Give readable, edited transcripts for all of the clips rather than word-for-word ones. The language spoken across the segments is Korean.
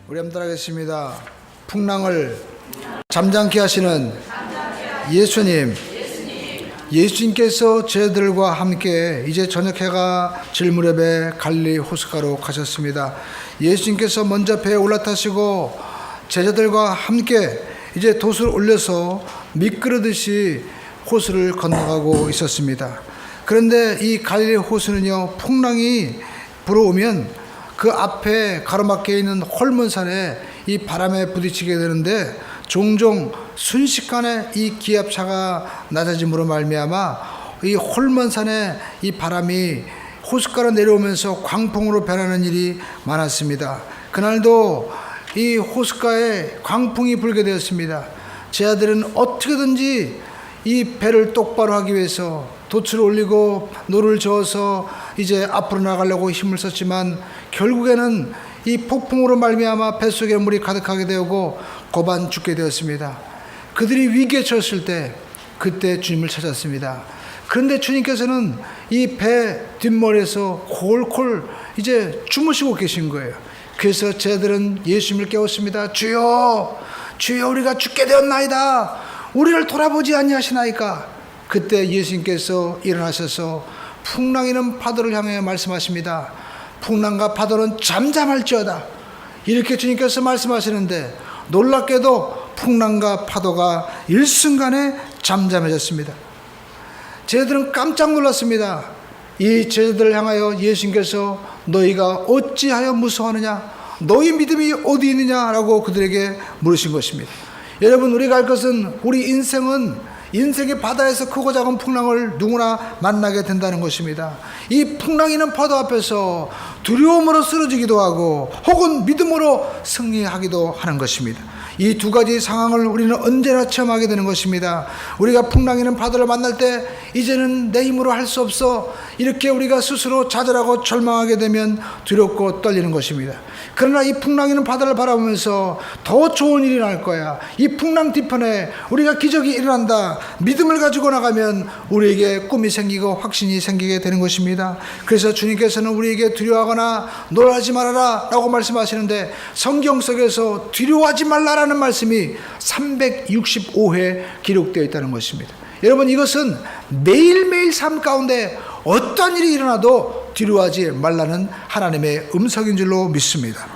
우리 한번 따라하겠습니다. 풍랑을 잠잠케 하시는 예수님. 예수님께서 제자들과 함께 이제 저녁해가 질 무렵에 갈릴리 호숫가로 가셨습니다. 예수님께서 먼저 배에 올라타시고 제자들과 함께 이제 돛을 올려서 미끄러듯이 호수를 건너가고 있었습니다. 그런데 이 갈릴리 호수는요, 풍랑이 불어오면 그 앞에 가로막혀 있는 홀문산에 이 바람에 부딪히게 되는데 종종 순식간에 이 기압차가 낮아짐으로 말미암아 이 홀문산에 이 바람이 호숫가로 내려오면서 광풍으로 변하는 일이 많았습니다. 그날도 이 호숫가에 광풍이 불게 되었습니다. 제자들은 어떻게든지 이 배를 똑바로 하기 위해서 돛을 올리고 노를 저어서 이제 앞으로 나가려고 힘을 썼지만 결국에는 이 폭풍으로 말미암아 뱃속에 물이 가득하게 되고 고반 죽게 되었습니다. 그들이 위기에 처했을 때 그때 주님을 찾았습니다. 그런데 주님께서는 이 배 뒷머리에서 콜콜 이제 주무시고 계신 거예요. 그래서 제자들은 예수님을 깨웠습니다. 주여, 주여, 우리가 죽게 되었나이다. 우리를 돌아보지 아니하시나이까. 그때 예수님께서 일어나셔서 풍랑이는 파도를 향해 말씀하십니다. 풍랑과 파도는 잠잠할지어다. 이렇게 주님께서 말씀하시는데 놀랍게도 풍랑과 파도가 일순간에 잠잠해졌습니다. 제자들은 깜짝 놀랐습니다. 이 제자들을 향하여 예수님께서 너희가 어찌하여 무서워하느냐, 너희 믿음이 어디 있느냐라고 그들에게 물으신 것입니다. 여러분, 우리가 알 것은 우리 인생의 바다에서 크고 작은 풍랑을 누구나 만나게 된다는 것입니다. 이 풍랑이는 파도 앞에서 두려움으로 쓰러지기도 하고 혹은 믿음으로 승리하기도 하는 것입니다. 이 두 가지 상황을 우리는 언제나 체험하게 되는 것입니다. 우리가 풍랑이는 파도를 만날 때 이제는 내 힘으로 할 수 없어, 이렇게 우리가 스스로 좌절하고 절망하게 되면 두렵고 떨리는 것입니다. 그러나 이 풍랑이는 바다를 바라보면서 더 좋은 일이 날 거야, 이 풍랑 뒤편에 우리가 기적이 일어난다, 믿음을 가지고 나가면 우리에게 꿈이 생기고 확신이 생기게 되는 것입니다. 그래서 주님께서는 우리에게 두려워하거나 놀라지 말아라 라고 말씀하시는데 성경 속에서 두려워하지 말라라는 말씀이 365회 기록되어 있다는 것입니다. 여러분, 이것은 매일매일 삶 가운데 어떤 일이 일어나도 두려워하지 말라는 하나님의 음성인 줄로 믿습니다.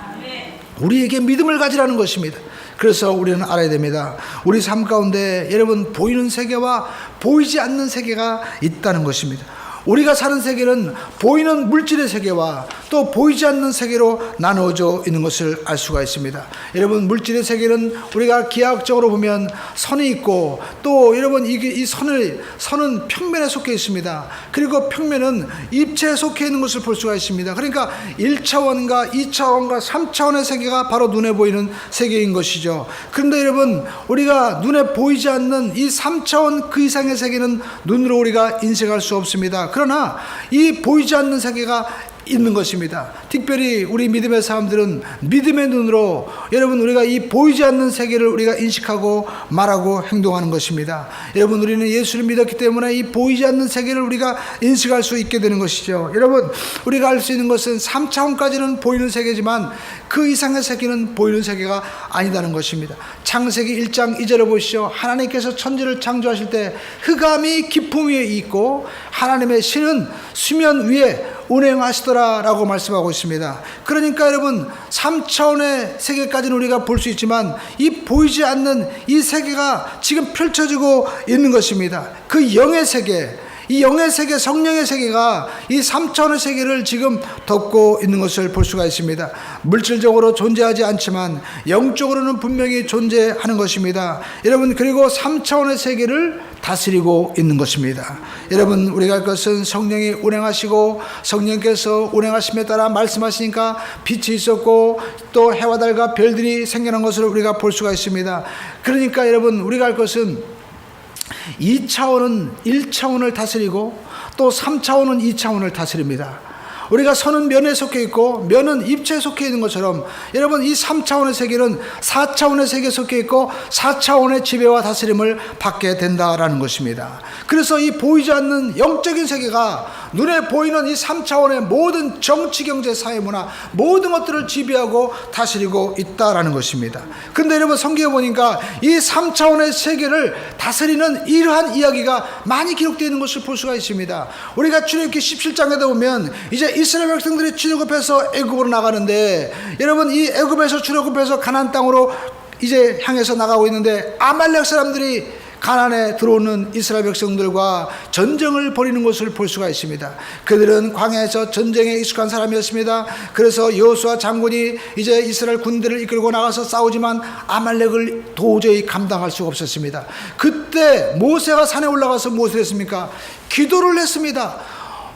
우리에게 믿음을 가지라는 것입니다. 그래서 우리는 알아야 됩니다. 우리 삶 가운데 여러분, 보이는 세계와 보이지 않는 세계가 있다는 것입니다. 우리가 사는 세계는 보이는 물질의 세계와 또 보이지 않는 세계로 나누어져 있는 것을 알 수가 있습니다. 여러분, 물질의 세계는 우리가 기하학적으로 보면 선이 있고 또 여러분 이 선은 평면에 속해 있습니다. 그리고 평면은 입체에 속해 있는 것을 볼 수가 있습니다. 그러니까 1차원과 2차원과 3차원의 세계가 바로 눈에 보이는 세계인 것이죠. 그런데 여러분, 우리가 눈에 보이지 않는 이 3차원 그 이상의 세계는 눈으로 우리가 인식할 수 없습니다. 그러나 이 보이지 않는 세계가 있는 것입니다. 특별히 우리 믿음의 사람들은 믿음의 눈으로 여러분 우리가 이 보이지 않는 세계를 우리가 인식하고 말하고 행동하는 것입니다. 여러분, 우리는 예수를 믿었기 때문에 이 보이지 않는 세계를 우리가 인식할 수 있게 되는 것이죠. 여러분, 우리가 알 수 있는 것은 3차원까지는 보이는 세계지만 그 이상의 세계는 보이는 세계가 아니다는 것입니다. 창세기 1장 2절을 보시죠. 하나님께서 천지를 창조하실 때 흑암이 깊음 위에 있고 하나님의 신은 수면 위에 운행하시더라 라고 말씀하고 있습니다. 그러니까 여러분, 3차원의 세계까지는 우리가 볼 수 있지만 이 보이지 않는 이 세계가 지금 펼쳐지고 있는 것입니다. 그 영의 세계, 이 영의 세계, 성령의 세계가 이 3차원의 세계를 지금 덮고 있는 것을 볼 수가 있습니다. 물질적으로 존재하지 않지만 영적으로는 분명히 존재하는 것입니다. 여러분, 그리고 3차원의 세계를 다스리고 있는 것입니다. 여러분, 우리가 할 것은 성령이 운행하시고 성령께서 운행하심에 따라 말씀하시니까 빛이 있었고 또 해와 달과 별들이 생겨난 것을 우리가 볼 수가 있습니다. 그러니까 여러분, 우리가 할 것은 2차원은 1차원을 다스리고 또 3차원은 2차원을 다스립니다. 우리가 선은 면에 속해 있고 면은 입체에 속해 있는 것처럼 여러분 이 3차원의 세계는 4차원의 세계에 속해 있고 4차원의 지배와 다스림을 받게 된다라는 것입니다. 그래서 이 보이지 않는 영적인 세계가 눈에 보이는 이 3차원의 모든 정치, 경제, 사회, 문화 모든 것들을 지배하고 다스리고 있다라는 것입니다. 그런데 여러분 성경에 보니까 이 3차원의 세계를 다스리는 이러한 이야기가 많이 기록되어 있는 것을 볼 수가 있습니다. 우리가 출애굽기 17장에도 보면 이제 이스라엘 백성들이 출애굽해서 애굽으로 나가는데 여러분 이 애굽에서 출애굽해서 가나안 땅으로 이제 향해서 나가고 있는데 아말렉 사람들이 가나안에 들어오는 이스라엘 백성들과 전쟁을 벌이는 것을 볼 수가 있습니다. 그들은 광야에서 전쟁에 익숙한 사람이었습니다. 그래서 여호수아 장군이 이제 이스라엘 군대를 이끌고 나가서 싸우지만 아말렉을 도저히 감당할 수가 없었습니다. 그때 모세가 산에 올라가서 무엇을 했습니까? 기도를 했습니다.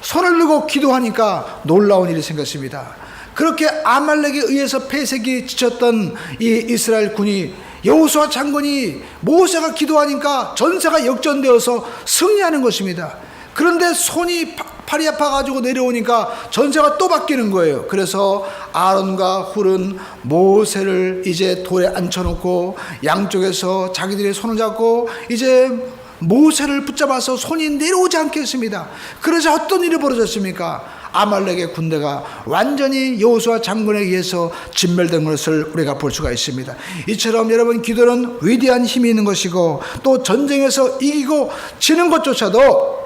손을 들고 기도하니까 놀라운 일이 생겼습니다. 그렇게 아말렉에 의해서 폐색이 지쳤던 이 이스라엘 군이 여호수아 장군이 모세가 기도하니까 전세가 역전되어서 승리하는 것입니다. 그런데 팔이 아파가지고 내려오니까 전세가 또 바뀌는 거예요. 그래서 아론과 훌은 모세를 이제 돌에 앉혀놓고 양쪽에서 자기들의 손을 잡고 이제 모세를 붙잡아서 손이 내려오지 않게 했습니다. 그러자 어떤 일이 벌어졌습니까? 아말렉의 군대가 완전히 여호수아 장군에 의해서 진멸된 것을 우리가 볼 수가 있습니다. 이처럼 여러분 기도는 위대한 힘이 있는 것이고 또 전쟁에서 이기고 지는 것조차도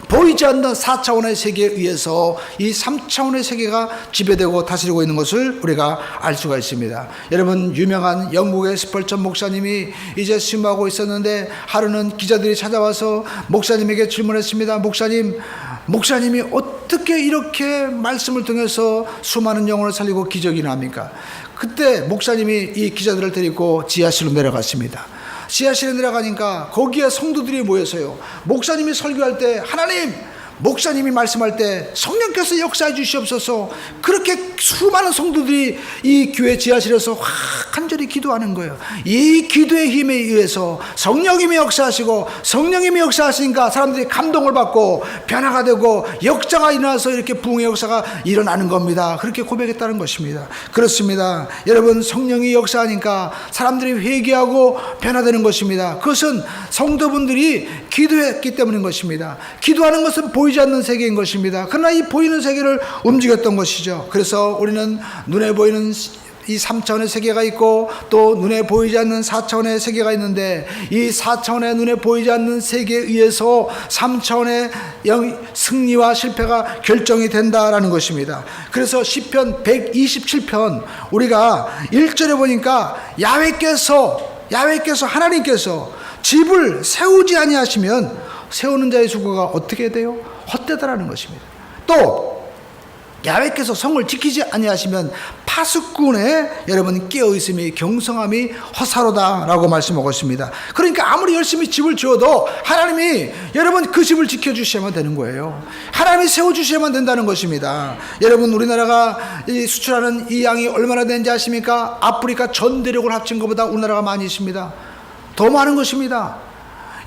보이지 않는 4차원의 세계에 의해서 이 3차원의 세계가 지배되고 다스리고 있는 것을 우리가 알 수가 있습니다. 여러분 유명한 영국의 스펄전 목사님이 이제 수임하고 있었는데 하루는 기자들이 찾아와서 목사님에게 질문했습니다. 목사님이 어떻게 이렇게 말씀을 통해서 수많은 영혼을 살리고 기적이 납니까? 그때 목사님이 이 기자들을 데리고 지하실로 내려갔습니다. 지하실에 내려가니까 거기에 성도들이 모여서요, 목사님이 설교할 때 하나님, 목사님이 말씀할 때 성령께서 역사해 주시옵소서, 그렇게 수많은 성도들이 이 교회 지하실에서 간절히 기도하는 거예요. 이 기도의 힘에 의해서 성령님이 역사하시고, 성령님이 역사하시니까 사람들이 감동을 받고 변화가 되고 역사가 일어나서 이렇게 부흥의 역사가 일어나는 겁니다. 그렇게 고백했다는 것입니다. 그렇습니다. 여러분, 성령이 역사하니까 사람들이 회개하고 변화되는 것입니다. 그것은 성도분들이 기도했기 때문인 것입니다. 기도하는 것은 보이지 않는 세계인 것입니다. 그러나 이 보이는 세계를 움직였던 것이죠. 그래서 우리는 눈에 보이는 이 3차원의 세계가 있고 또 눈에 보이지 않는 4차원의 세계가 있는데, 이 4차원의 눈에 보이지 않는 세계에 의해서 3차원의 승리와 실패가 결정이 된다라는 것입니다. 그래서 시편 127편 우리가 1절에 보니까 야훼께서 하나님께서 집을 세우지 아니하시면 세우는 자의 수고가 어떻게 돼요? 헛되다라는 것입니다. 또 야훼께서 성을 지키지 아니하시면 파수꾼의 여러분 깨어있음이 경성함이 허사로다라고 말씀하고 있습니다. 그러니까 아무리 열심히 집을 지어도 하나님이 여러분 그 집을 지켜주셔야만 되는 거예요. 하나님이 세워주셔야만 된다는 것입니다. 여러분, 우리나라가 수출하는 이 양이 얼마나 되는지 아십니까? 아프리카 전 대륙을 합친 것보다 우리나라가 많이 있습니다. 더 많은 것입니다.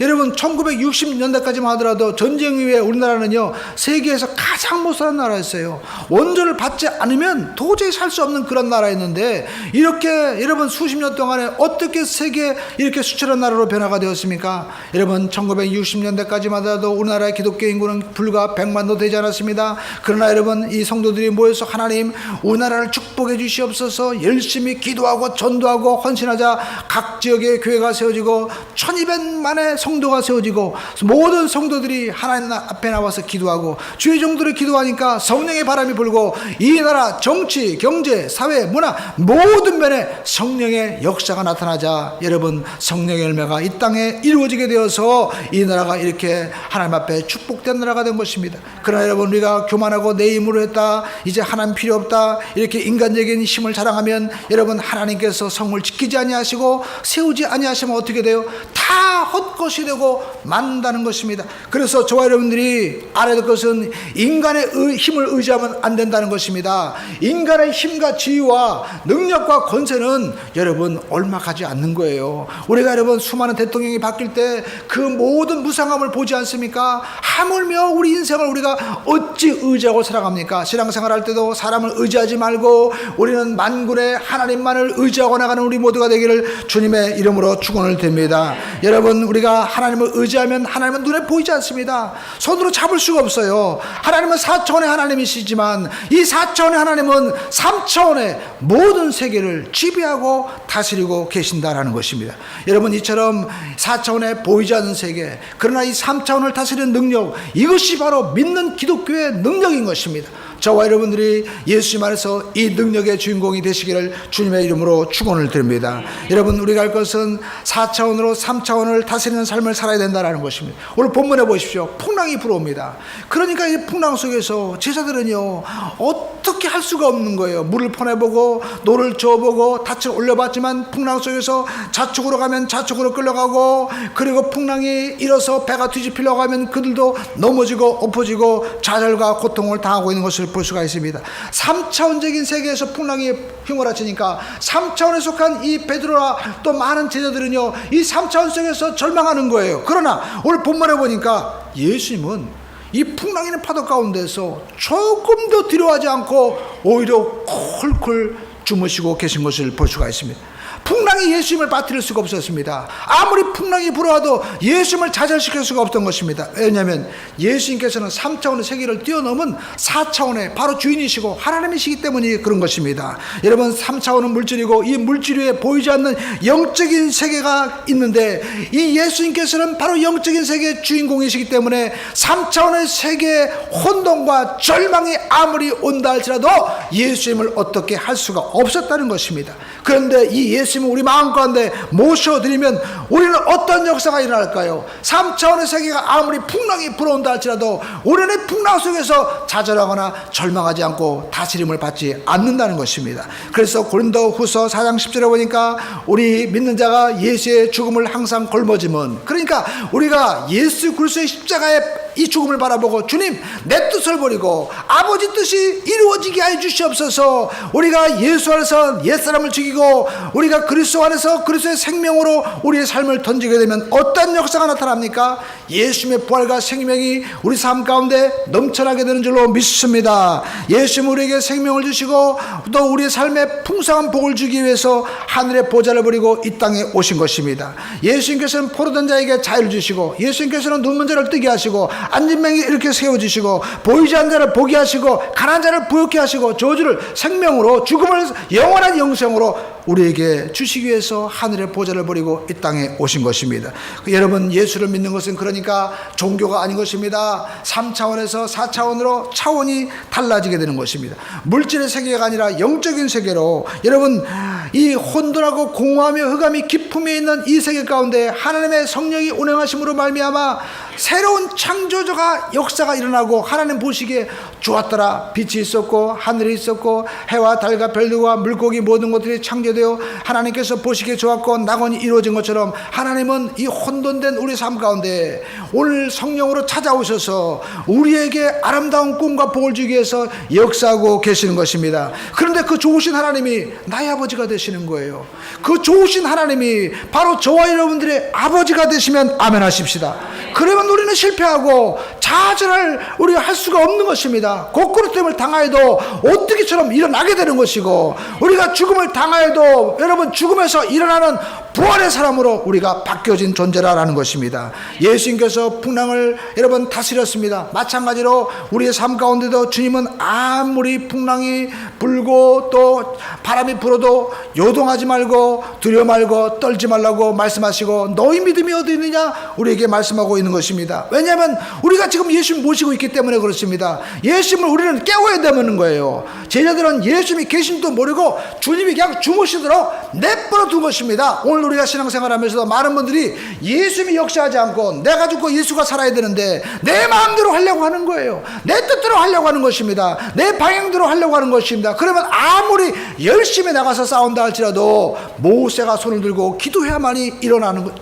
여러분, 1960년대까지만 하더라도 전쟁 이후에 우리나라는요, 세계에서 가장 못 사는 나라였어요. 원조를 받지 않으면 도저히 살 수 없는 그런 나라였는데, 이렇게 여러분 수십 년 동안에 어떻게 세계에 이렇게 수출한 나라로 변화가 되었습니까? 여러분, 1960년대까지만 하더라도 우리나라의 기독교 인구는 불과 100만도 되지 않았습니다. 그러나 여러분, 이 성도들이 모여서 하나님, 우리나라를 축복해 주시옵소서, 열심히 기도하고 전도하고 헌신하자 각 지역에 교회가 세워지고 1200만의 성도가 세워지고 모든 성도들이 하나님 앞에 나와서 기도하고 주의 종들을 기도하니까 성령의 바람이 불고 이 나라 정치, 경제, 사회, 문화 모든 면에 성령의 역사가 나타나자 여러분, 성령의 열매가 이 땅에 이루어지게 되어서 이 나라가 이렇게 하나님 앞에 축복된 나라가 된 것입니다. 그러나 여러분, 우리가 교만하고 내 힘으로 했다, 이제 하나님 필요 없다, 이렇게 인간적인 힘을 자랑하면 여러분, 하나님께서 성을 지키지 아니하시고 세우지 아니하시면 어떻게 돼요? 다 헛것이 되고 만다는 것입니다. 그래서 저와 여러분들이 알아야 될 것은 인간의 힘을 의지하면 안 된다는 것입니다. 인간의 힘과 지위와 능력과 권세는 여러분 얼마 가지 않는 거예요. 우리가 여러분 수많은 대통령이 바뀔 때 그 모든 무상함을 보지 않습니까? 하물며 우리 인생을 우리가 어찌 의지하고 살아갑니까? 신앙생활할 때도 사람을 의지하지 말고 우리는 만군의 하나님만을 의지하고 나가는 우리 모두가 되기를 주님의 이름으로 축원을 드립니다. 여러분, 우리가 하나님을 의지하면 하나님은 눈에 보이지 않습니다. 손으로 잡을 수가 없어요. 하나님은 4차원의 하나님이시지만 이 4차원의 하나님은 3차원의 모든 세계를 지배하고 다스리고 계신다라는 것입니다. 여러분, 이처럼 4차원의 보이지 않는 세계, 그러나 이 3차원을 다스리는 능력, 이것이 바로 믿는 기독교의 능력인 것입니다. 저와 여러분들이 예수님 안에서 이 능력의 주인공이 되시기를 주님의 이름으로 축원을 드립니다. 여러분, 우리가 할 것은 4차원으로 3차원을 다스리는 삶을 살아야 된다는 것입니다. 오늘 본문에 보십시오. 풍랑이 불어옵니다. 그러니까 이 풍랑 속에서 제자들은요, 어떻게 할 수가 없는 거예요. 물을 퍼내보고 노를 저어보고 닻을 올려봤지만 풍랑 속에서 좌측으로 가면 좌측으로 끌려가고, 그리고 풍랑이 일어서 배가 뒤집히려고 하면 그들도 넘어지고 엎어지고 좌절과 고통을 당하고 있는 것을 볼 수가 있습니다. 3차원적인 세계에서 풍랑이 휘몰아치니까 3차원에 속한 이 베드로와 또 많은 제자들은요, 이 3차원 속에서 절망하는 거예요. 그러나 오늘 본문에 보니까 예수님은 이 풍랑 있는 파도 가운데서 조금 더 두려워하지 않고 오히려 콜콜 주무시고 계신 것을 볼 수가 있습니다. 풍랑이 예수님을 빠뜨릴 수가 없었습니다. 아무리 풍랑이 불어와도 예수님을 좌절시킬 수가 없던 것입니다. 왜냐하면 예수님께서는 3차원의 세계를 뛰어넘은 4차원의 바로 주인이시고 하나님이시기 때문에 그런 것입니다. 여러분, 3차원은 물질이고 이 물질 위에 보이지 않는 영적인 세계가 있는데 이 예수님께서는 바로 영적인 세계의 주인공이시기 때문에 3차원의 세계의 혼돈과 절망이 아무리 온다 할지라도 예수님을 어떻게 할 수가 없었다는 것입니다. 그런데 이 예수님을 우리 마음 가운데 모셔드리면 우리는 어떤 역사가 일어날까요? 3차원의 세계가 아무리 풍랑이 불어온다 할지라도 우리는 풍랑 속에서 좌절하거나 절망하지 않고 다스림을 받지 않는다는 것입니다. 그래서 고린도후서 4장 10절에 보니까 우리 믿는 자가 예수의 죽음을 항상 걸머지면, 그러니까 우리가 예수 그리스도의 십자가의 이 죽음을 바라보고 주님, 내 뜻을 버리고 아버지 뜻이 이루어지게 하여 주시옵소서. 우리가 예수 안에서 옛사람을 죽이고 우리가 그리스도 안에서 그리스도의 생명으로 우리의 삶을 던지게 되면 어떤 역사가 나타납니까? 예수님의 부활과 생명이 우리 삶 가운데 넘쳐나게 되는 줄로 믿습니다. 예수님 우리에게 생명을 주시고 또 우리의 삶에 풍성한 복을 주기 위해서 하늘의 보좌를 버리고 이 땅에 오신 것입니다. 예수님께서는 포로된 자에게 자유를 주시고, 예수님께서는 눈먼 자를 뜨게 하시고, 앉은 맹이 이렇게 세워주시고, 보이지 않는 자를 보게 하시고, 가난한 자를 부욕케 하시고, 저주를 생명으로, 죽음을 영원한 영생으로 우리에게 주시기 위해서 하늘의 보좌를 버리고 이 땅에 오신 것입니다. 여러분, 예수를 믿는 것은 그러니까 종교가 아닌 것입니다. 3차원에서 4차원으로 차원이 달라지게 되는 것입니다. 물질의 세계가 아니라 영적인 세계로, 여러분, 이 혼돈하고 공허하며 흑암이 기품에 있는 이 세계 가운데 하나님의 성령이 운행하심으로 말미암아 새로운 창조주가 역사가 일어나고, 하나님 보시기에 좋았더라. 빛이 있었고 하늘이 있었고 해와 달과 별들과 물고기 모든 것들이 창조되어 하나님께서 보시기에 좋았고 낙원이 이루어진 것처럼 하나님은 이 혼돈된 우리 삶 가운데 오늘 성령으로 찾아오셔서 우리에게 아름다운 꿈과 복을 주기 위해서 역사하고 계시는 것입니다. 그런데 그 좋으신 하나님이 나의 아버지가 되시는 거예요. 그 좋으신 하나님이 바로 저와 여러분들의 아버지가 되시면 아멘 하십시다. 그러면 우리는 실패하고 좌절을 우리가 할 수가 없는 것입니다. 고꾸라짐을 당하여도 오뜨기처럼 일어나게 되는 것이고, 우리가 죽음을 당하여도 여러분 죽음에서 일어나는 부활의 사람으로 우리가 바뀌어진 존재라는 것입니다. 예수님께서 풍랑을 여러분 다스렸습니다. 마찬가지로 우리의 삶 가운데도 주님은 아무리 풍랑이 불고 또 바람이 불어도 요동하지 말고 두려워 말고 떨지 말라고 말씀하시고, 너희 믿음이 어디 있느냐 우리에게 말씀하고 있는 것입니다. 왜냐하면 우리가 지금 예수님 모시고 있기 때문에 그렇습니다. 예수님을 우리는 깨워야 되는 거예요. 제자들은 예수님이 계신도 모르고 주님이 그냥 주무시도록 내버려 둔 것입니다. 오늘 우리가 신앙생활하면서도 많은 분들이 예수님이 역사하지 않고 내가 죽고 예수가 살아야 되는데 내 마음대로 하려고 하는 거예요. 내 뜻대로 하려고 하는 것입니다. 내 방향대로 하려고 하는 것입니다. 그러면 아무리 열심히 나가서 싸운다 할지라도 모세가 손을 들고 기도해야만이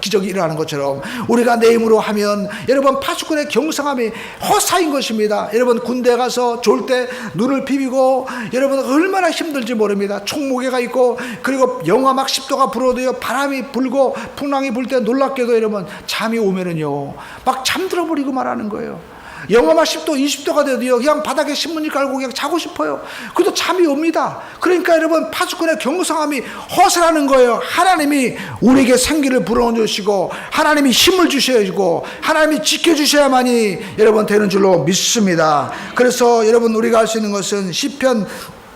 기적이 일어나는 것처럼 우리가 내 힘으로 하면 여러분 파수꾼의 경성함이 허사인 것입니다. 여러분 군대 가서 졸 때 눈을 비비고 여러분 얼마나 힘들지 모릅니다. 총무게가 있고 그리고 영하 막 10도가 불어도요 바람이 불고 풍랑이 불 때 놀랍게도 여러분 잠이 오면은요 막 잠들어 버리고 말하는 거예요. 영하만 10도 20도가 돼도요 그냥 바닥에 신문지 깔고 그냥 자고 싶어요. 그래도 잠이 옵니다. 그러니까 여러분 파수꾼의 경성함이 허술하는 거예요. 하나님이 우리에게 생기를 불어넣어 주시고 하나님이 힘을 주셔야지고 하나님이 지켜주셔야만이 여러분 되는 줄로 믿습니다. 그래서 여러분 우리가 할 수 있는 것은 시편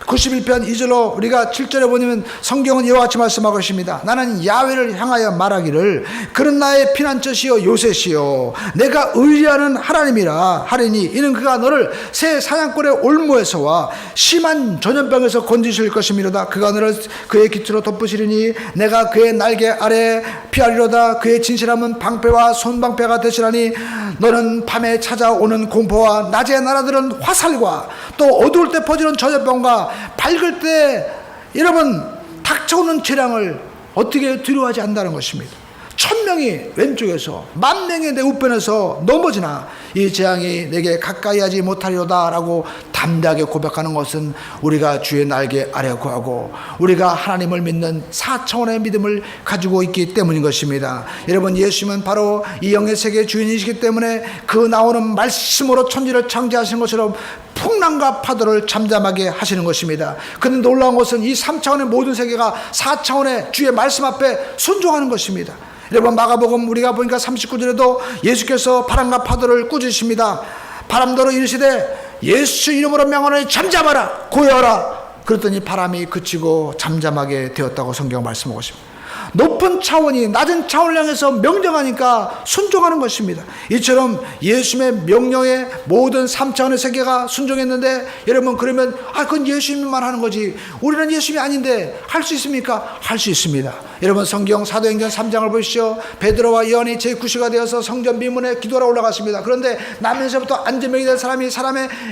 91편 2절로 우리가 7절에 보면 성경은 이와 같이 말씀하고 있습니다. 나는 야훼를 향하여 말하기를 그는 나의 피난처시요 요새시요 내가 의지하는 하나님이라 하리니 이는 그가 너를 새 사냥꾼의 올무에서와 심한 전염병에서 건지실 것이미로다. 그가 너를 그의 깃으로 덮으시리니 내가 그의 날개 아래 피하리로다. 그의 진실함은 방패와 손방패가 되시라니 너는 밤에 찾아오는 공포와 낮에 날아드는 화살과 또 어두울 때 퍼지는 전염병과 밝을 때 여러분 닥쳐오는 재앙을 어떻게 두려워하지 않는다는 것입니다. 1000명이 왼쪽에서 10,000명이 내 우편에서 넘어지나 이 재앙이 내게 가까이 하지 못하리로다 라고 담대하게 고백하는 것은 우리가 주의 날개 아래 구하고 우리가 하나님을 믿는 4차원의 믿음을 가지고 있기 때문인 것입니다. 여러분 예수님은 바로 이 영의 세계의 주인이시기 때문에 그 나오는 말씀으로 천지를 창조하신 것처럼 풍랑과 파도를 잠잠하게 하시는 것입니다. 그런데 놀라운 것은 이 3차원의 모든 세계가 4차원의 주의 말씀 앞에 순종하는 것입니다. 여러분 마가복음 우리가 보니까 39절에도 예수께서 바람과 파도를 꾸짖으십니다. 바람더러 이르시되 예수 이름으로 명하노니 잠잠하라 고요하라. 그랬더니 바람이 그치고 잠잠하게 되었다고 성경 말씀하고 있습니다. 높은 차원이 낮은 차원을 향해서 명령하니까 순종하는 것입니다. 이처럼 예수님의 명령에 모든 3차원의 세계가 순종했는데 여러분 그러면 그건 예수님만 하는 거지 우리는 예수님이 아닌데 할 수 있습니까? 할 수 있습니다. 여러분 성경 사도행전 3장을 보시죠. 베드로와 요한이 제9시가 되어서 성전 미문에 기도하러 올라갔습니다. 그런데 나면서부터 안전병이 된 사람의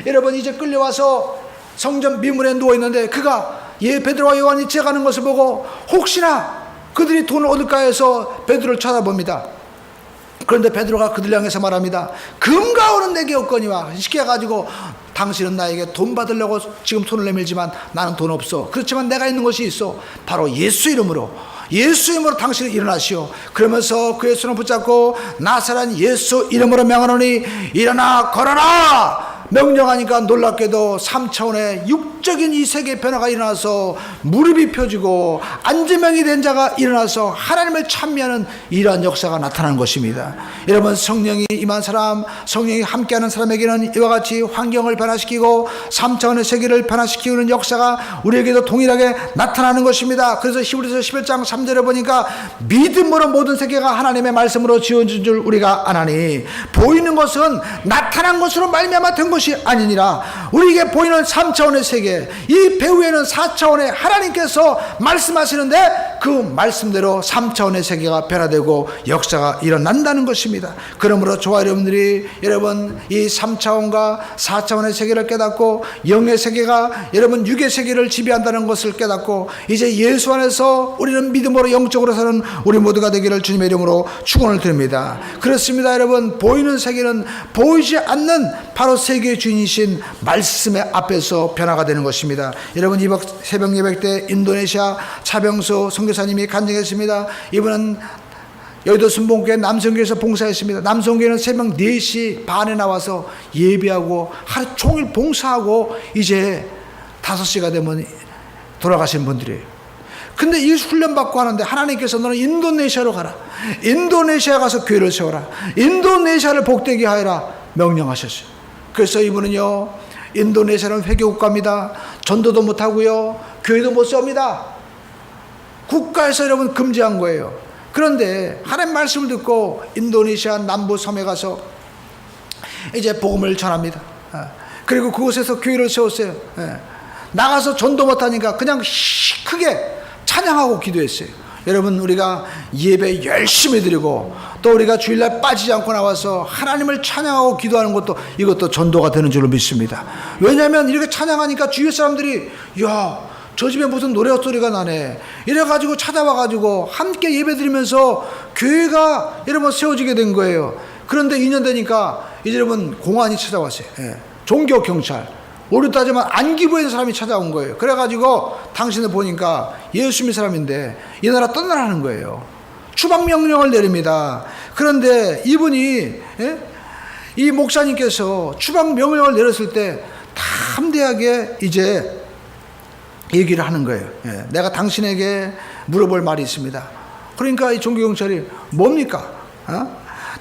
여러분 이제 끌려와서 성전 미문에 누워있는데 그가 베드로와 요한이 지나가는 것을 보고 혹시나 그들이 돈을 얻을까 해서 베드로를 쳐다봅니다. 그런데 베드로가 그들 향해서 말합니다. 금과 은은 내게 없거니와 쉽게 해가지고 당신은 나에게 돈 받으려고 지금 손을 내밀지만 나는 돈 없어. 그렇지만 내가 있는 것이 있어. 바로 예수 이름으로 당신은 일어나시오. 그러면서 그의 손을 붙잡고 나사렛 예수 이름으로 명하노니 일어나 걸어라 명령하니까 놀랍게도 3차원의 육적인 이 세계의 변화가 일어나서 무릎이 펴지고 안지명이 된 자가 일어나서 하나님을 찬미하는 이러한 역사가 나타나는 것입니다. 여러분 성령이 임한 사람, 성령이 함께하는 사람에게는 이와 같이 환경을 변화시키고 3차원의 세계를 변화시키는 역사가 우리에게도 동일하게 나타나는 것입니다. 그래서 히브리서 11장 3절에 보니까 믿음으로 모든 세계가 하나님의 말씀으로 지어진 줄 우리가 아나니 보이는 것은 나타난 것으로 말미암아 된 것이 아니니라. 우리에게 보이는 3차원의 세계, 이 배후에는 4차원의 하나님께서 말씀하시는데 그 말씀대로 3차원의 세계가 변화되고 역사가 일어난다는 것입니다. 그러므로 저와 여러분들이 여러분 이 3차원과 4차원의 세계를 깨닫고 영의 세계가 여러분 육의 세계를 지배한다는 것을 깨닫고 이제 예수 안에서 우리는 믿음으로 영적으로 사는 우리 모두가 되기를 주님의 이름으로 축원을 드립니다. 그렇습니다. 여러분 보이는 세계는 보이지 않는 바로 세계의 주인이신 말씀의 앞에서 변화가 되는 것입니다. 여러분 이번 새벽 예배 때 인도네시아 차병수 선교사님이 간증했습니다. 이분은 여의도 순복음교회 남성교회에서 봉사했습니다. 남성교회는 새벽 4시 반에 나와서 예배하고 하루 종일 봉사하고 이제 5시가 되면 돌아가신 분들이에요. 근데 이 훈련받고 하는데 하나님께서 너는 인도네시아로 가라. 인도네시아 가서 교회를 세워라. 인도네시아를 복되게 하여라 명령하셨어요. 그래서 이분은요 인도네시아는 회교국가입니다. 전도도 못하고요 교회도 못 세웁니다. 국가에서 여러분 금지한 거예요. 그런데 하나님 말씀을 듣고 인도네시아 남부 섬에 가서 이제 복음을 전합니다. 그리고 그곳에서 교회를 세웠어요. 나가서 전도 못하니까 그냥 크게 찬양하고 기도했어요. 여러분, 우리가 예배 열심히 드리고 또 우리가 주일날 빠지지 않고 나와서 하나님을 찬양하고 기도하는 것도 이것도 전도가 되는 줄로 믿습니다. 왜냐하면 이렇게 찬양하니까 주위 사람들이 야, 저 집에 무슨 노래 소리가 나네 이래가지고 찾아와가지고 함께 예배 드리면서 교회가 여러분 세워지게 된 거예요. 그런데 2년 되니까 이제 여러분 공안이 찾아왔어요. 종교 경찰, 우리 따지면 안기부에 있는 사람이 찾아온 거예요. 그래가지고 당신을 보니까 예수 믿는 사람인데 이 나라 떠나라는 거예요. 추방 명령을 내립니다. 그런데 이분이 이 목사님께서 추방 명령을 내렸을 때 담대하게 이제 얘기를 하는 거예요. 내가 당신에게 물어볼 말이 있습니다. 그러니까 이 종교경찰이 뭡니까?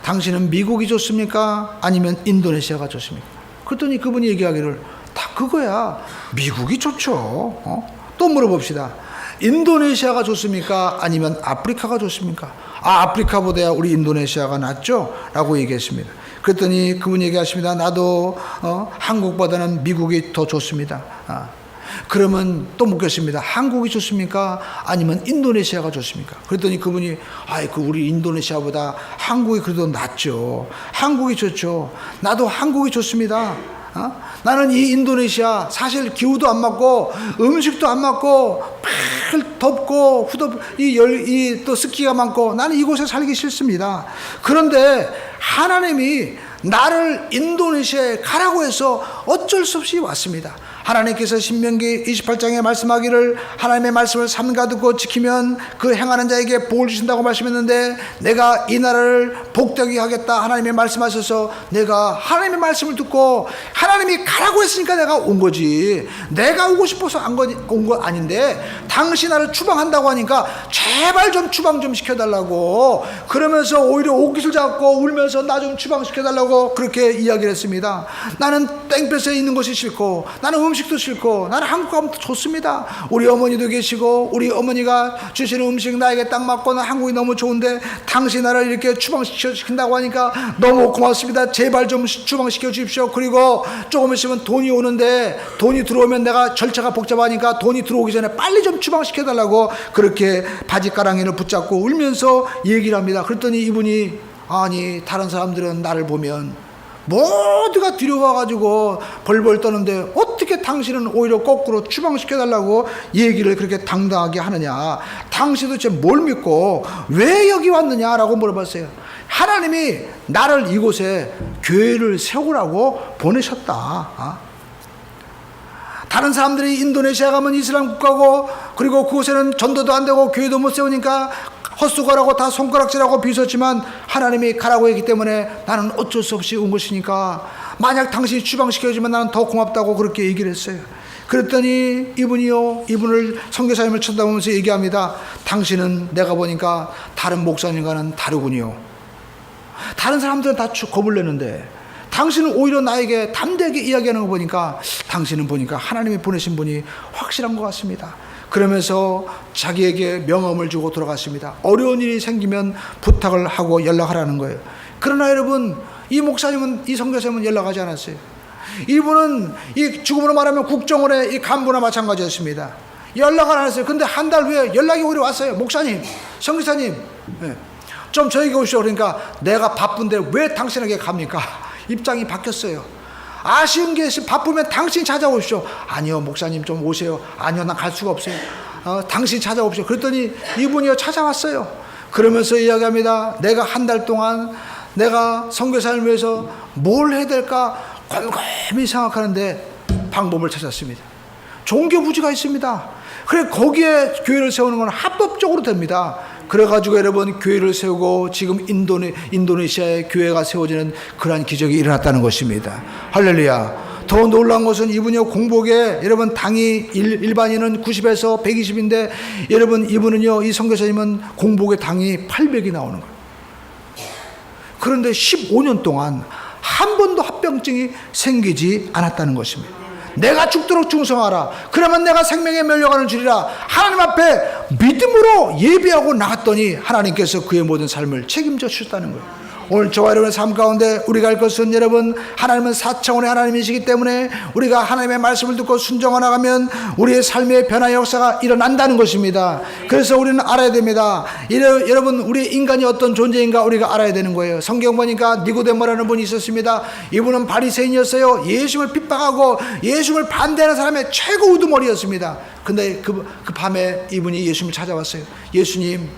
당신은 미국이 좋습니까? 아니면 인도네시아가 좋습니까? 그랬더니 그분이 얘기하기를 다 그거야. 미국이 좋죠. 또 물어봅시다. 인도네시아가 좋습니까? 아니면 아프리카가 좋습니까? 아프리카보다 우리 인도네시아가 낫죠? 라고 얘기했습니다. 그랬더니 그분이 얘기하십니다. 나도 한국보다는 미국이 더 좋습니다. 그러면 또 묻겠습니다. 한국이 좋습니까? 아니면 인도네시아가 좋습니까? 그랬더니 그분이 우리 인도네시아보다 한국이 그래도 낫죠. 한국이 좋죠. 나도 한국이 좋습니다. 나는 이 인도네시아 사실 기후도 안 맞고 음식도 안 맞고 막 덥고 또 습기가 많고 나는 이곳에 살기 싫습니다. 그런데 하나님이 나를 인도네시아에 가라고 해서 어쩔 수 없이 왔습니다. 하나님께서 신명기 28장에 말씀하기를 하나님의 말씀을 삼가 듣고 지키면 그 행하는 자에게 복을 주신다고 말씀했는데 내가 이 나라를 복되게 하겠다 하나님이 말씀하셔서 내가 하나님의 말씀을 듣고 하나님이 가라고 했으니까 내가 온 거지. 내가 오고 싶어서 온 거 아닌데 당신 나를 추방한다고 하니까 제발 좀 추방 좀 시켜달라고 그러면서 오히려 옷깃을 잡고 울면서 나 좀 추방시켜달라고 그렇게 이야기를 했습니다. 나는 땡볕에 있는 것이 싫고 나는 음식도 싫고 나는 한국 가면 좋습니다. 우리 어머니도 계시고 우리 어머니가 주시는 음식 나에게 딱 맞고 나 한국이 너무 좋은데 당신 나라를 이렇게 추방시킨다고 하니까 너무 고맙습니다. 제발 좀 추방시켜 주십시오. 그리고 조금 있으면 돈이 오는데 돈이 들어오면 내가 절차가 복잡하니까 돈이 들어오기 전에 빨리 좀 추방시켜달라고 그렇게 바지가랑이를 붙잡고 울면서 얘기를 합니다. 그랬더니 이분이 아니 다른 사람들은 나를 보면 모두가 뒤로와가지고 벌벌 떠는데 어떻게 당신은 오히려 거꾸로 추방시켜달라고 얘기를 그렇게 당당하게 하느냐. 당신 도대체 뭘 믿고 왜 여기 왔느냐라고 물어봤어요. 하나님이 나를 이곳에 교회를 세우라고 보내셨다. 다른 사람들이 인도네시아 가면 이슬람 국가고 그리고 그곳에는 전도도 안 되고 교회도 못 세우니까 헛수고라고 다 손가락질하고 비웃었지만 하나님이 가라고 했기 때문에 나는 어쩔 수 없이 온 것이니까 만약 당신이 추방시켜주면 나는 더 고맙다고 그렇게 얘기를 했어요. 그랬더니 이분을 선교사님을 쳐다보면서 얘기합니다. 당신은 내가 보니까 다른 목사님과는 다르군요. 다른 사람들은 다 겁을 내는데 당신은 오히려 나에게 담대하게 이야기하는 거 보니까 당신은 보니까 하나님이 보내신 분이 확실한 것 같습니다. 그러면서 자기에게 명함을 주고 돌아갔습니다. 어려운 일이 생기면 부탁을 하고 연락하라는 거예요. 그러나 여러분 이 목사님은 이 선교사님은 연락하지 않았어요. 이분은 이 죽음으로 말하면 국정원의 이 간부나 마찬가지였습니다. 연락을 안 했어요. 근데 한 달 후에 연락이 오히려 왔어요. 목사님, 선교사님 좀 저에게 오시오. 그러니까 내가 바쁜데 왜 당신에게 갑니까? 입장이 바뀌었어요. 아쉬운 게 바쁘면 당신 찾아오십시오. 아니요 목사님 좀 오세요. 아니요 난 갈 수가 없어요. 당신 찾아오십시오. 그랬더니 이분이요 찾아왔어요. 그러면서 이야기합니다. 내가 한 달 동안 내가 선교사를 위해서 뭘 해야 될까 곰곰이 생각하는데 방법을 찾았습니다. 종교부지가 있습니다. 그래 거기에 교회를 세우는 건 합법적으로 됩니다. 그래가지고 여러분 교회를 세우고 지금 인도네시아에 교회가 세워지는 그러한 기적이 일어났다는 것입니다. 할렐루야. 더 놀라운 것은 이분이 공복에 여러분 당이 일반인은 90에서 120인데 여러분 이분은요 이 선교사님은 공복에 당이 800이 나오는 거예요. 그런데 15년 동안 한 번도 합병증이 생기지 않았다는 것입니다. 내가 죽도록 충성하라. 그러면 내가 생명에 멸려가는 줄이라. 하나님 앞에 믿음으로 예비하고 나갔더니 하나님께서 그의 모든 삶을 책임져 주셨다는 거예요. 오늘 저와 여러분의 삶 가운데 우리가 할 것은 여러분 하나님은 4차원의 하나님이시기 때문에 우리가 하나님의 말씀을 듣고 순종하여 나가면 우리의 삶의 변화의 역사가 일어난다는 것입니다. 그래서 우리는 알아야 됩니다. 여러분 우리 인간이 어떤 존재인가 우리가 알아야 되는 거예요. 성경 보니까 니고데모라는 분이 있었습니다. 이분은 바리새인이었어요. 예수님을 핍박하고 예수님을 반대하는 사람의 최고 우두머리였습니다. 근데 그 밤에 이분이 예수님을 찾아왔어요. 예수님,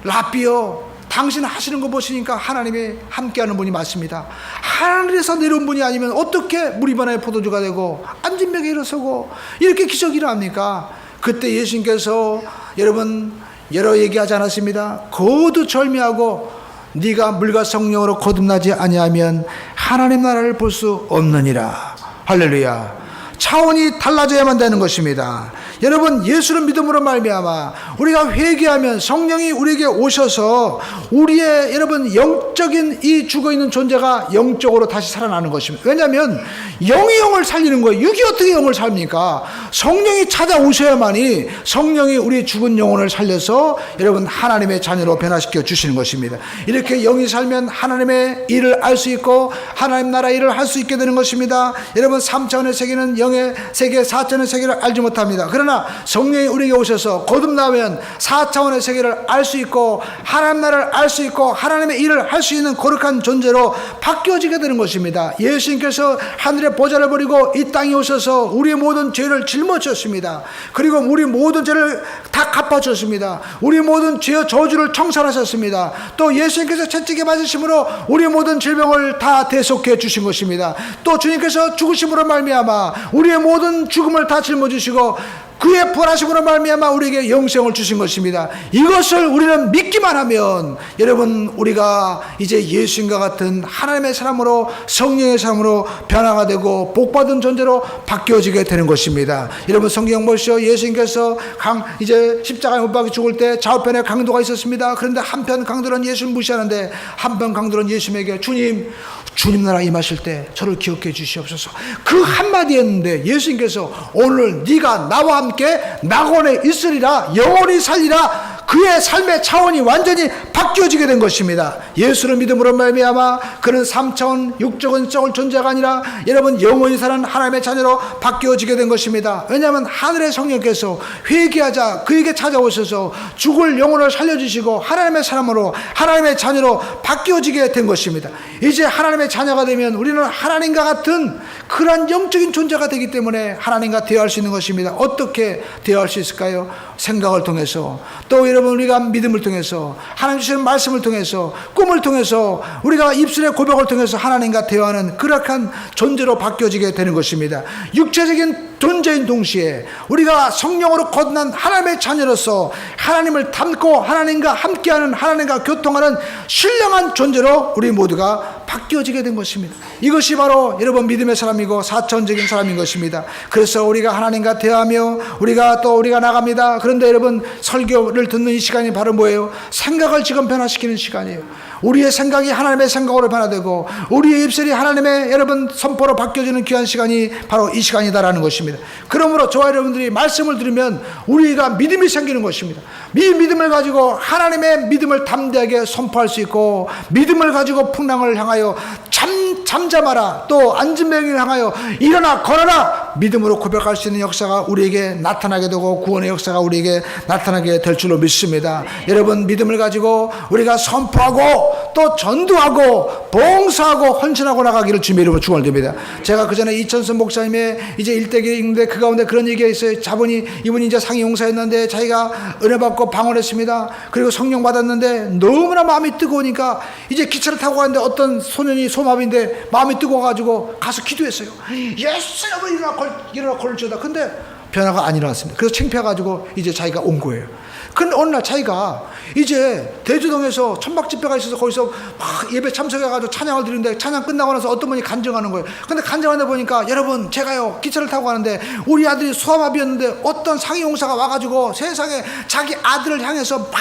라비요, 당신 하시는 거 보시니까 하나님이 함께하는 분이 맞습니다. 하늘에서 내려온 분이 아니면 어떻게 무리바나의 포도주가 되고 안진병에 일어서고 이렇게 기적이 일어납니까? 그때 예수님께서 여러분 여러 얘기하지 않았습니다. 거두절미하고 네가 물과 성령으로 거듭나지 아니하면 하나님 나라를 볼 수 없느니라. 할렐루야. 차원이 달라져야만 되는 것입니다. 여러분 예수를 믿음으로 말미암아 우리가 회개하면 성령이 우리에게 오셔서 우리의 여러분 영적인 이 죽어있는 존재가 영적으로 다시 살아나는 것입니다. 왜냐하면 영이 영을 살리는 거예요. 육이 어떻게 영을 삽니까? 성령이 찾아오셔야만이 성령이 우리 죽은 영혼을 살려서 여러분 하나님의 자녀로 변화시켜 주시는 것입니다. 이렇게 영이 살면 하나님의 일을 알 수 있고 하나님 나라 일을 할 수 있게 되는 것입니다. 여러분 3차원의 세계는 영의 세계, 4차원의 세계를 알지 못합니다. 그러나 성령이 우리에게 오셔서 거듭나면 4차원의 세계를 알 수 있고 하나님 나라를 알 수 있고 하나님의 일을 할 수 있는 거룩한 존재로 바뀌어지게 되는 것입니다. 예수님께서 하늘의 보좌를 버리고 이 땅에 오셔서 우리의 모든 죄를 짊어졌습니다. 그리고 우리 모든 죄를 다 갚아주셨습니다. 우리 모든 죄의 저주를 청산하셨습니다. 또 예수님께서 채찍에 맞으심으로 우리의 모든 질병을 다 대속해 주신 것입니다. 또 주님께서 죽으심으로 말미암아 우리의 모든 죽음을 다 짊어지시고 그의 부활하심으로 말미암아 우리에게 영생을 주신 것입니다. 이것을 우리는 믿기만 하면 여러분 우리가 이제 예수님과 같은 하나님의 사람으로 성령의 사람으로 변화가 되고 복받은 존재로 바뀌어지게 되는 것입니다. 여러분 성경 보시오. 예수님께서 이제 십자가에 못 박혀 죽을 때 좌우편에 강도가 있었습니다. 그런데 한편 강도는 예수를 무시하는데 한편 강도는 예수님에게 주님 나라 임하실 때 저를 기억해 주시옵소서. 그 한마디 했는데 예수님께서 오늘 네가 나와 함께 낙원에 있으리라, 영원히 살리라. 그의 삶의 차원이 완전히 바뀌어지게 된 것입니다. 예수를 믿음으로 말미암아 그는 3차원 육적인 존재가 아니라 여러분 영원히 사는 하나님의 자녀로 바뀌어지게 된 것입니다. 왜냐하면 하늘의 성령께서 회개하자 그에게 찾아오셔서 죽을 영혼을 살려주시고 하나님의 사람으로 하나님의 자녀로 바뀌어지게 된 것입니다. 이제 하나님의 자녀가 되면 우리는 하나님과 같은 그런 영적인 존재가 되기 때문에 하나님과 대화할 수 있는 것입니다. 어떻게 대화할 수 있을까요? 생각을 통해서, 또 여러분 우리가 믿음을 통해서, 하나님 주시는 말씀을 통해서, 꿈을 통해서, 우리가 입술의 고백을 통해서 하나님과 대화하는 그렇게 존재로 바뀌어지게 되는 것입니다. 육체적인 존재인 동시에 우리가 성령으로 거듭난 하나님의 자녀로서 하나님을 닮고 하나님과 함께하는, 하나님과 교통하는 신령한 존재로 우리 모두가 바뀌어지게 된 것입니다. 이것이 바로 여러분 믿음의 사람이고 사천적인 사람인 것입니다. 그래서 우리가 하나님과 대화하며 우리가 나갑니다. 그런데 여러분 설교를 듣는 이 시간이 바로 뭐예요? 생각을 지금 변화시키는 시간이에요. 우리의 생각이 하나님의 생각으로 변화되고 우리의 입술이 하나님의 여러분 선포로 바뀌어지는 귀한 시간이 바로 이 시간이다라는 것입니다. 그러므로 저와 여러분들이 말씀을 들으면 우리가 믿음이 생기는 것입니다. 이 믿음을 가지고 하나님의 믿음을 담대하게 선포할 수 있고, 믿음을 가지고 풍랑을 향하여 잠잠하라, 또 안진병을 향하여 일어나 걸어라, 믿음으로 고백할 수 있는 역사가 우리에게 나타나게 되고 구원의 역사가 우리에게 나타나게 될 줄로 믿습니다. 여러분 믿음을 가지고 우리가 선포하고 또 전도하고 봉사하고 헌신하고 나가기를 주님의 이름으로 축원드립니다. 제가 그 전에 이천선 목사님의 이제 일대기에 있는데 그 가운데 그런 얘기가 있어요. 이분이 이제 상위 용사였는데 자기가 은혜 받고 방언했습니다. 그리고 성령 받았는데 너무나 마음이 뜨거우니까 이제 기차를 타고 가는데 어떤 소년이 소마비인데 마음이 뜨거워가지고 가서 기도했어요. 예수 일어나 걸을지어다. 근데 변화가 안 일어났습니다. 그래서 창피해가지고 이제 자기가 온 거예요. 근데 어느 날 자기가 이제 대주동에서 천막집회가 있어서 거기서 막 예배 참석해가지고 찬양을 드리는데 찬양 끝나고 나서 어떤 분이 간증하는 거예요. 근데 간증하는데 보니까 여러분 제가요 기차를 타고 가는데 우리 아들이 소아마비였는데 어떤 상위용사가 와가지고 세상에 자기 아들을 향해서 막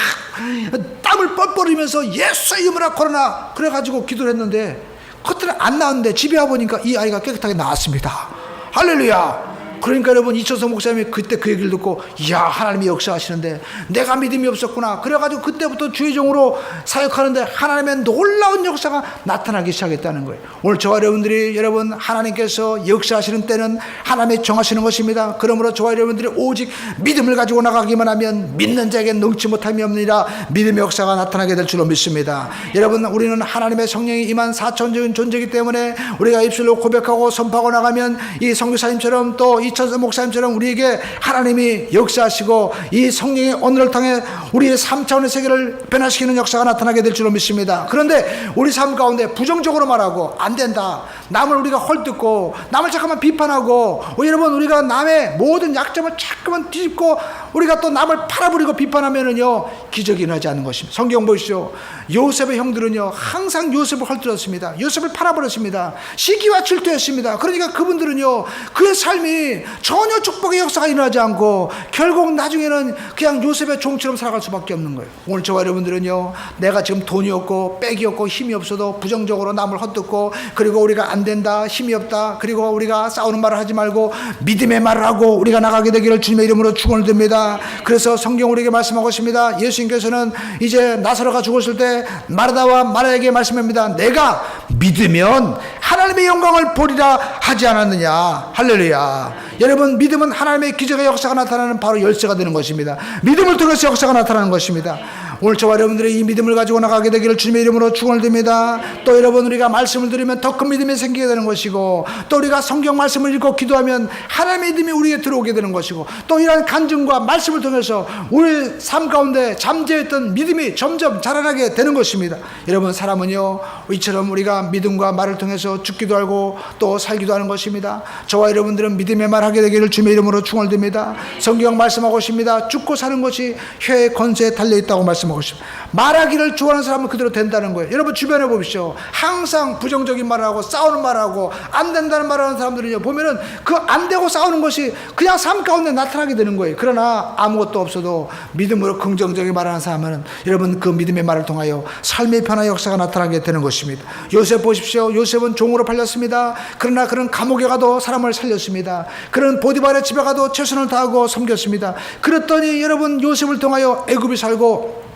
땀을 뻘뻘 흘리면서 예수 이름으로 걸어라 그래가지고 기도를 했는데 그것들은 안 나왔는데 집에 와보니까 이 아이가 깨끗하게 나왔습니다. 할렐루야. 그러니까 여러분 이천성 목사님이 그때 그 얘기를 듣고 이야 하나님이 역사하시는데 내가 믿음이 없었구나. 그래가지고 그때부터 주의 종으로 사역하는데 하나님의 놀라운 역사가 나타나기 시작했다는 거예요. 오늘 저와 여러분들이 여러분 하나님께서 역사하시는 때는 하나님이 정하시는 것입니다. 그러므로 저와 여러분들이 오직 믿음을 가지고 나가기만 하면 믿는 자에게 능치 못함이 없느니라 믿음의 역사가 나타나게 될 줄로 믿습니다. 여러분 우리는 하나님의 성령이 임한 사천적인 존재이기 때문에 우리가 입술로 고백하고 선포하고 나가면 이 선교사님처럼 또 이천성 목사님처럼 우리에게 하나님이 역사하시고 이 성령의 언어를 통해 우리의 3차원의 세계를 변화시키는 역사가 나타나게 될 줄로 믿습니다. 그런데 우리 삶 가운데 부정적으로 말하고 안 된다, 남을 우리가 헐뜯고 남을 잠깐만 비판하고 여러분 우리가 남의 모든 약점을 자꾸만 뒤집고 우리가 또 남을 팔아버리고 비판하면은요 기적이 일어나지 않는 것입니다. 성경 보시죠. 요셉의 형들은요 항상 요셉을 헐뜯었습니다. 요셉을 팔아버렸습니다. 시기와 질투했습니다. 그러니까 그분들은요 그의 삶이 전혀 축복의 역사가 일어나지 않고 결국 나중에는 그냥 요셉의 종처럼 살아갈 수밖에 없는 거예요. 오늘 저와 여러분들은요 내가 지금 돈이 없고 빽이 없고 힘이 없어도 부정적으로 남을 헛듣고 그리고 우리가 안 된다, 힘이 없다, 그리고 우리가 싸우는 말을 하지 말고 믿음의 말을 하고 우리가 나가게 되기를 주님의 이름으로 축원을 드립니다. 그래서 성경 우리에게 말씀하고 있습니다. 예수님께서는 이제 나사로가 죽었을 때 마르다와 마리아에게 말씀합니다. 내가 믿으면 하나님의 영광을 보리라 하지 않았느냐. 할렐루야. 여러분 믿음은 하나님의 기적의 역사가 나타나는 바로 열쇠가 되는 것입니다. 믿음을 통해서 역사가 나타나는 것입니다. 오늘 저와 여러분들의 이 믿음을 가지고 나가게 되기를 주님의 이름으로 축원을 드립니다. 또 여러분 우리가 말씀을 들으면 더 큰 믿음이 생기게 되는 것이고 또 우리가 성경 말씀을 읽고 기도하면 하나님의 믿음이 우리에게 들어오게 되는 것이고 또 이러한 간증과 말씀을 통해서 우리 삶 가운데 잠재했던 믿음이 점점 자라나게 되는 것입니다. 여러분 사람은요 이처럼 우리가 믿음과 말을 통해서 죽기도 하고 또 살기도 하는 것입니다. 저와 여러분들은 믿음의 말 하게 되기를 주님의 이름으로 축원을 드립니다. 성경 말씀하고 있습니다. 죽고 사는 것이 혀의 권세에 달려있다고 말씀하고 있습니다. 말하기를 좋아하는 사람은 그대로 된다는 거예요. 여러분 주변에 보십시오. 항상 부정적인 말을 하고 싸우는 말을 하고 안 된다는 말을 하는 사람들은요 보면은 그 안 되고 싸우는 것이 그냥 삶 가운데 나타나게 되는 거예요. 그러나 아무것도 없어도 믿음으로 긍정적인 말을 하는 사람은 여러분 그 믿음의 말을 통하여 삶의 변화의 역사가 나타나게 되는 것입니다. 요셉 보십시오. 요셉은 종으로 팔렸습니다. 그러나 그는 감옥에 가도 사람을 살렸습니다. 그는 보디발의 집에 가도 최선을 다하고 섬겼습니다. 그랬더니 여러분 요셉을 통하여 애굽이 살고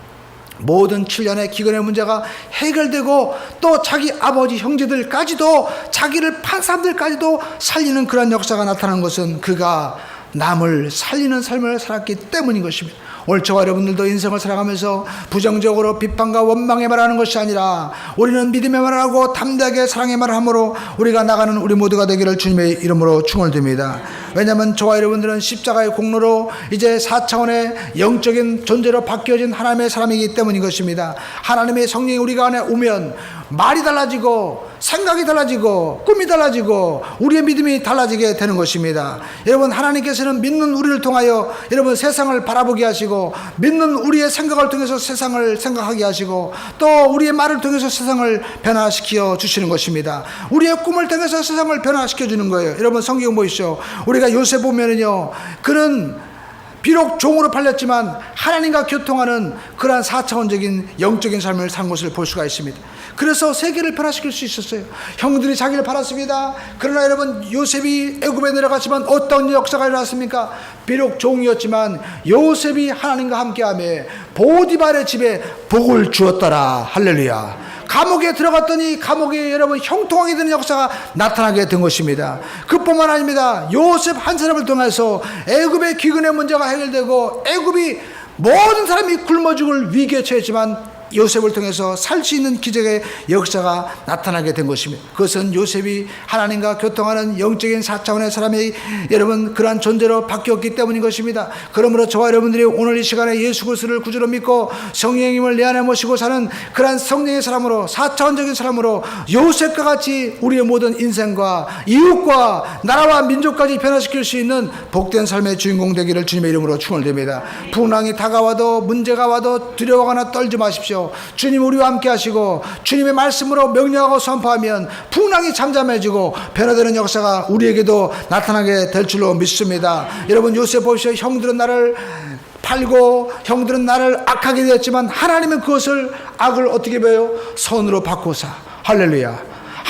모든 7년의 기근의 문제가 해결되고 또 자기 아버지 형제들까지도 자기를 판 사람들까지도 살리는 그런 역사가 나타나는 것은 그가 남을 살리는 삶을 살았기 때문인 것입니다. 오늘 저와 여러분들도 인생을 살아가면서 부정적으로 비판과 원망의 말을 하는 것이 아니라 우리는 믿음의 말을 하고 담대하게 사랑의 말을 함으로 우리가 나가는 우리 모두가 되기를 주님의 이름으로 축원을 드립니다. 왜냐하면 저와 여러분들은 십자가의 공로로 이제 4차원의 영적인 존재로 바뀌어진 하나님의 사람이기 때문인 것입니다. 하나님의 성령이 우리가 안에 오면 말이 달라지고 생각이 달라지고 꿈이 달라지고 우리의 믿음이 달라지게 되는 것입니다. 여러분 하나님께서는 믿는 우리를 통하여 여러분 세상을 바라보게 하시고 믿는 우리의 생각을 통해서 세상을 생각하게 하시고 또 우리의 말을 통해서 세상을 변화시켜 주시는 것입니다. 우리의 꿈을 통해서 세상을 변화시켜 주는 거예요. 여러분 성경 보십시오. 우리가 요셉 보면은요 그는 비록 종으로 팔렸지만 하나님과 교통하는 그러한 4차원적인 영적인 삶을 산 것을 볼 수가 있습니다. 그래서 세계를 변화시킬 수 있었어요. 형들이 자기를 팔았습니다. 그러나 여러분 요셉이 애굽에 내려갔지만 어떤 역사가 일어났습니까? 비록 종이었지만 요셉이 하나님과 함께하며 보디발의 집에 복을 주었더라. 할렐루야. 감옥에 들어갔더니 감옥에 여러분 형통하게 되는 역사가 나타나게 된 것입니다. 그뿐만 아닙니다. 요셉 한 사람을 통해서 애굽의 기근의 문제가 해결되고 애굽이 모든 사람이 굶어 죽을 위기에 처했지만 요셉을 통해서 살 수 있는 기적의 역사가 나타나게 된 것입니다. 그것은 요셉이 하나님과 교통하는 영적인 4차원의 사람이 여러분 그러한 존재로 바뀌었기 때문인 것입니다. 그러므로 저와 여러분들이 오늘 이 시간에 예수 그리스도를 구주로 믿고 성령님을 내 안에 모시고 사는 그러한 성령의 사람으로 4차원적인 사람으로 요셉과 같이 우리의 모든 인생과 이웃과 나라와 민족까지 변화시킬 수 있는 복된 삶의 주인공 되기를 주님의 이름으로 축원드립니다. 풍랑이 다가와도 문제가 와도 두려워하거나 떨지 마십시오. 주님 우리와 함께 하시고 주님의 말씀으로 명령하고 선포하면 풍랑이 잠잠해지고 변화되는 역사가 우리에게도 나타나게 될 줄로 믿습니다. 여러분 요셉 보십시오. 형들은 나를 팔고 형들은 나를 악하게 되었지만 하나님은 그것을 악을 어떻게 배워요? 선으로 바꾸사. 할렐루야.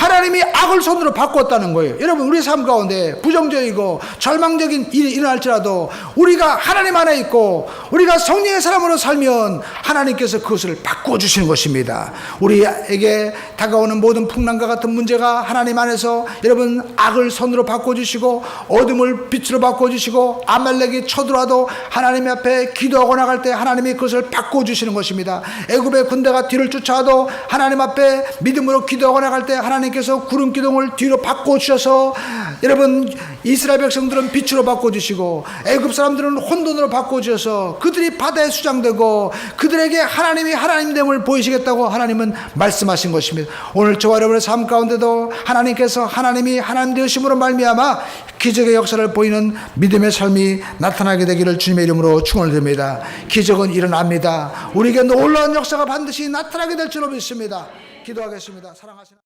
하나님이 악을 손으로 바꿨다는 거예요. 여러분, 우리 삶 가운데 부정적이고 절망적인 일이 일어날지라도 우리가 하나님 안에 있고 우리가 성령의 사람으로 살면 하나님께서 그것을 바꿔주시는 것입니다. 우리에게 다가오는 모든 풍랑과 같은 문제가 하나님 안에서 여러분 악을 손으로 바꿔주시고 어둠을 빛으로 바꿔주시고 아말렉이 쳐들어와도 하나님 앞에 기도하고 나갈 때 하나님이 그것을 바꿔주시는 것입니다. 애굽의 군대가 뒤를 쫓아와도 하나님 앞에 믿음으로 기도하고 나갈 때 하나님께서 구름 기둥을 뒤로 바꿔주셔서 여러분 이스라엘 백성들은 빛으로 바꿔주시고 애굽 사람들은 혼돈으로 바꿔주셔서 그들이 바다에 수장되고 그들에게 하나님이 하나님됨을 보이시겠다고 하나님은 말씀하신 것입니다. 오늘 저와 여러분의 삶 가운데도 하나님께서 하나님이 하나님 되심으로 말미암아 기적의 역사를 보이는 믿음의 삶이 나타나게 되기를 주님의 이름으로 축원을 드립니다. 기적은 일어납니다. 우리에게 놀라운 역사가 반드시 나타나게 될 줄로 믿습니다. 기도하겠습니다. 사랑하시는